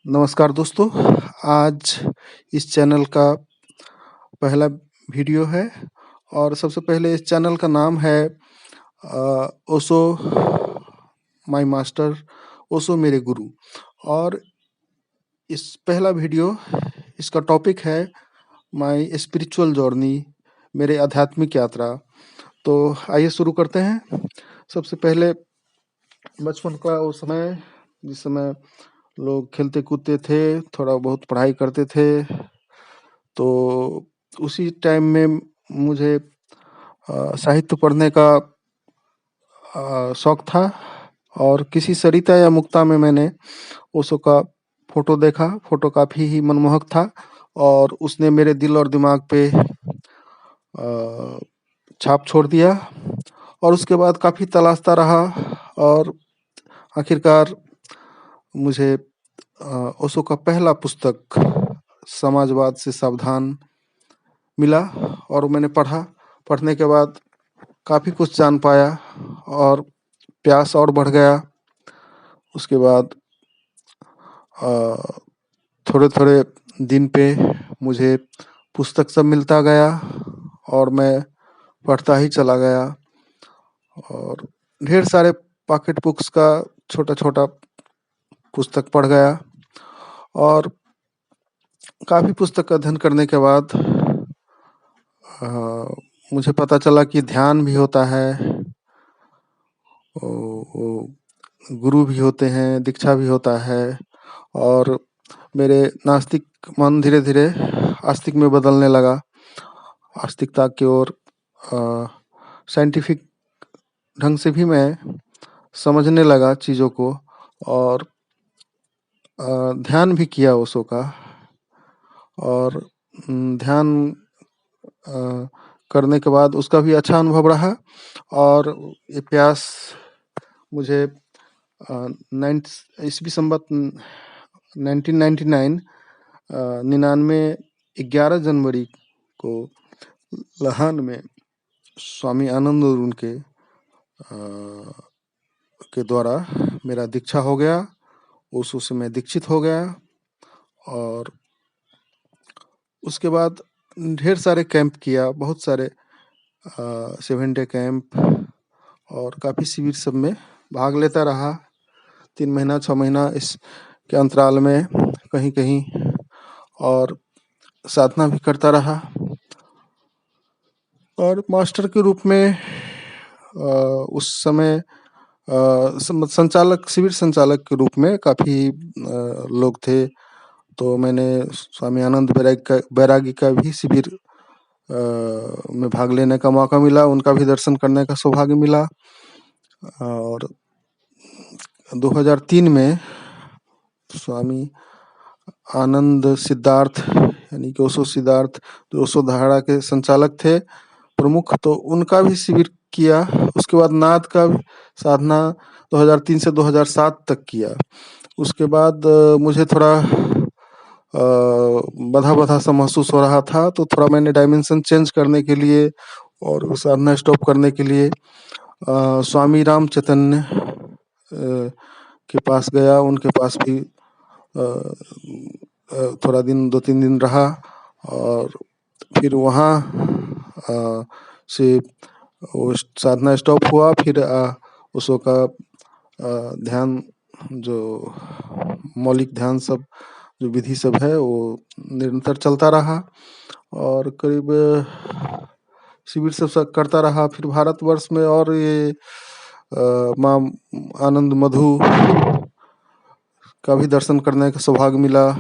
नमस्कार दोस्तों, आज इस चैनल का पहला वीडियो है और सबसे पहले इस चैनल का नाम है ओशो माय मास्टर, ओशो मेरे गुरु। और इस पहला वीडियो, इसका टॉपिक है माय स्पिरिचुअल जर्नी, मेरे आध्यात्मिक यात्रा। तो आइए शुरू करते हैं। सबसे पहले बचपन का वो समय, जिस समय लोग खेलते कूदते थे, थोड़ा बहुत पढ़ाई करते थे, तो उसी टाइम में मुझे साहित्य पढ़ने का शौक था। और किसी सरिता या मुक्ता में मैंने ओशो का फोटो देखा। फोटो काफ़ी ही मनमोहक था और उसने मेरे दिल और दिमाग पे छाप छोड़ दिया। और उसके बाद काफ़ी तलाशता रहा और आखिरकार मुझे ओशो का पहला पुस्तक समाजवाद से सावधान मिला और मैंने पढ़ा। पढ़ने के बाद काफ़ी कुछ जान पाया और प्यास और बढ़ गया। उसके बाद थोड़े-थोड़े दिन पे मुझे पुस्तक सब मिलता गया और मैं पढ़ता ही चला गया और ढेर सारे पॉकेट बुक्स का छोटा-छोटा पुस्तक पढ़ गया। और काफ़ी पुस्तक का अध्ययन करने के बाद मुझे पता चला कि ध्यान भी होता है, गुरु भी होते हैं, दीक्षा भी होता है। और मेरे नास्तिक मन धीरे-धीरे आस्तिक में बदलने लगा। आस्तिकता की ओर साइंटिफिक ढंग से भी मैं समझने लगा चीज़ों को और ध्यान भी किया ओशो का। और ध्यान करने के बाद उसका भी अच्छा अनुभव रहा। और ये प्यास मुझे ईस्वी संवत 1999 99 11 जनवरी को लाहौर में स्वामी आनंद और उनके के द्वारा मेरा दीक्षा हो गया। ओशो से मैं दीक्षित हो गया और उसके बाद ढेर सारे कैंप किया, बहुत सारे 7 डे कैंप और काफ़ी शिविर सब में भाग लेता रहा। 3 महीना 6 महीना इसके अंतराल में कहीं-कहीं और साधना भी करता रहा। और मास्टर के रूप में उस समय संचालक, शिविर संचालक के रूप में काफ़ी लोग थे। तो मैंने स्वामी आनंद बैरागी का भी शिविर में भाग लेने का मौका मिला, उनका भी दर्शन करने का सौभाग्य मिला। और 2003 में स्वामी आनंद सिद्धार्थ, यानी कि ओशो सिद्धार्थ, जो ओशो धारा के संचालक थे प्रमुख, तो उनका भी शिविर किया। उसके बाद नाद का साधना 2003 से 2007 तक किया। उसके बाद मुझे थोड़ा बँधा-बँधा सा महसूस हो रहा था, तो थोड़ा मैंने डायमेंशन चेंज करने के लिए और साधना स्टॉप करने के लिए स्वामी राम चैतन्य के पास गया। उनके पास भी थोड़ा दिन 2-3 दिन रहा और फिर वहाँ से वो साधना स्टॉप हुआ। फिर ओशो का ध्यान, जो मौलिक ध्यान सब, जो विधि सब है, वो निरंतर चलता रहा और करीब शिविर सब करता रहा। फिर भारतवर्ष में और ये माँ आनंद मधु का भी दर्शन करने का सौभाग्य मिला।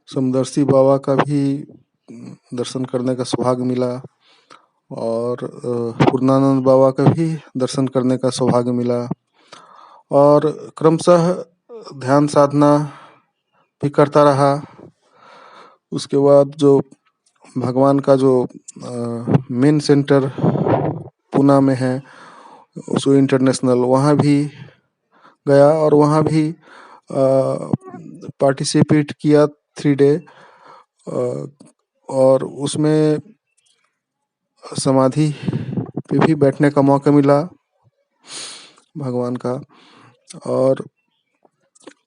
समदर्शी बाबा का भी दर्शन करने का सौभाग्य मिला और पूर्णानंद बाबा का भी दर्शन करने का सौभाग्य मिला। और क्रमशः ध्यान साधना भी करता रहा। उसके बाद जो भगवान का जो मेन सेंटर पूना में है, ओशो इंटरनेशनल, वहाँ भी गया और वहाँ भी पार्टिसिपेट किया 3 डे। और उसमें समाधि पे भी बैठने का मौका मिला भगवान का। और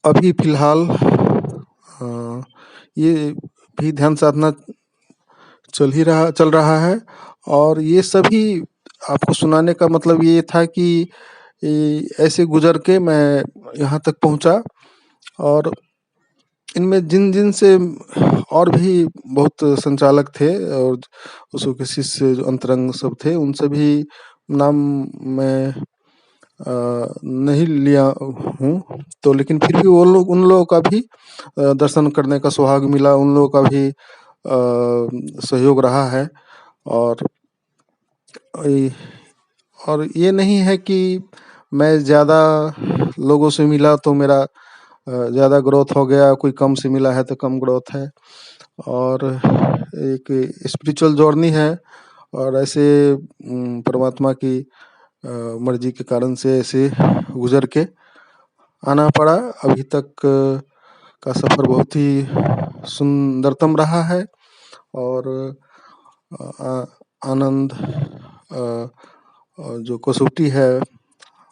अभी फ़िलहाल ये भी ध्यान साधना चल रहा है। और ये सभी आपको सुनाने का मतलब ये था कि ऐसे गुजर के मैं यहाँ तक पहुँचा। और इनमें जिन-जिन से और भी बहुत संचालक थे और उसो के शिष्य जो अंतरंग सब थे, उन सभी नाम मैं नहीं लिया हूँ। तो लेकिन फिर भी वो लोग उन लोगों का भी दर्शन करने का सौभाग्य मिला, उन लोगों का भी सहयोग रहा है। और इ और ये नहीं है कि मैं ज़्यादा लोगों से मिला तो मेरा ज़्यादा ग्रोथ हो गया, कोई कम से मिला है तो कम ग्रोथ है। और एक स्पिरिचुअल जर्नी है। और ऐसे परमात्मा की मर्ज़ी के कारण से ऐसे गुज़र के आना पड़ा। अभी तक का सफ़र बहुत ही सुंदरतम रहा है। और आ आनंद जो कसौटी है,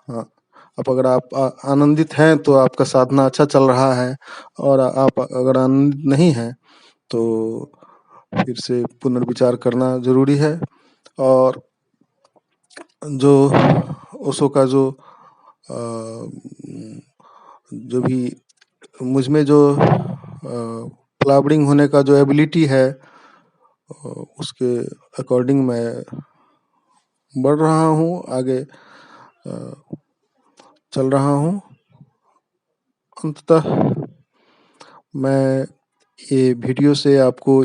अब अगर आप आनंदित हैं तो आपका साधना अच्छा चल रहा है। और आप अगर आनंदित नहीं हैं तो फिर से पुनर्विचार करना ज़रूरी है। और जो ओशो का जो भी मुझ में जो फ्लावरिंग होने का जो एबिलिटी है, उसके अकॉर्डिंग मैं बढ़ रहा हूँ, आगे चल रहा हूँ। अंततः मैं ये वीडियो से आपको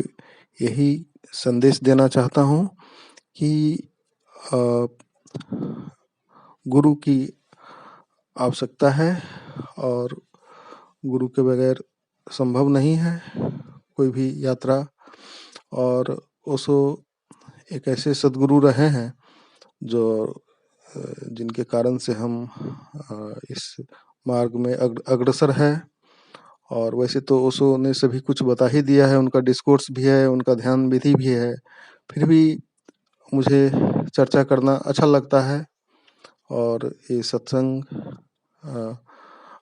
यही संदेश देना चाहता हूँ कि अ, गुरु की आवश्यकता है। और गुरु के बगैर संभव नहीं है कोई भी यात्रा। और ओशो एक ऐसे सद्गुरु रहे हैं जो जिनके कारण से हम इस मार्ग में अग्रसर है। और वैसे तो ओशो ने सभी कुछ बता ही दिया है, उनका डिस्कोर्स भी है, उनका ध्यान विधि भी है। फिर भी मुझे चर्चा करना अच्छा लगता है। और ये सत्संग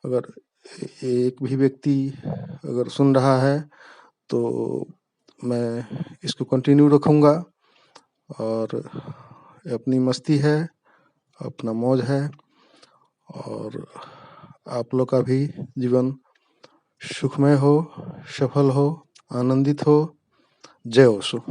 अगर एक भी व्यक्ति अगर सुन रहा है तो मैं इसको कंटिन्यू रखूँगा। और अपनी मस्ती है, अपना मौज है। और आप लोग का भी जीवन सुखमय हो, सफल हो, आनंदित हो। जय ओशो।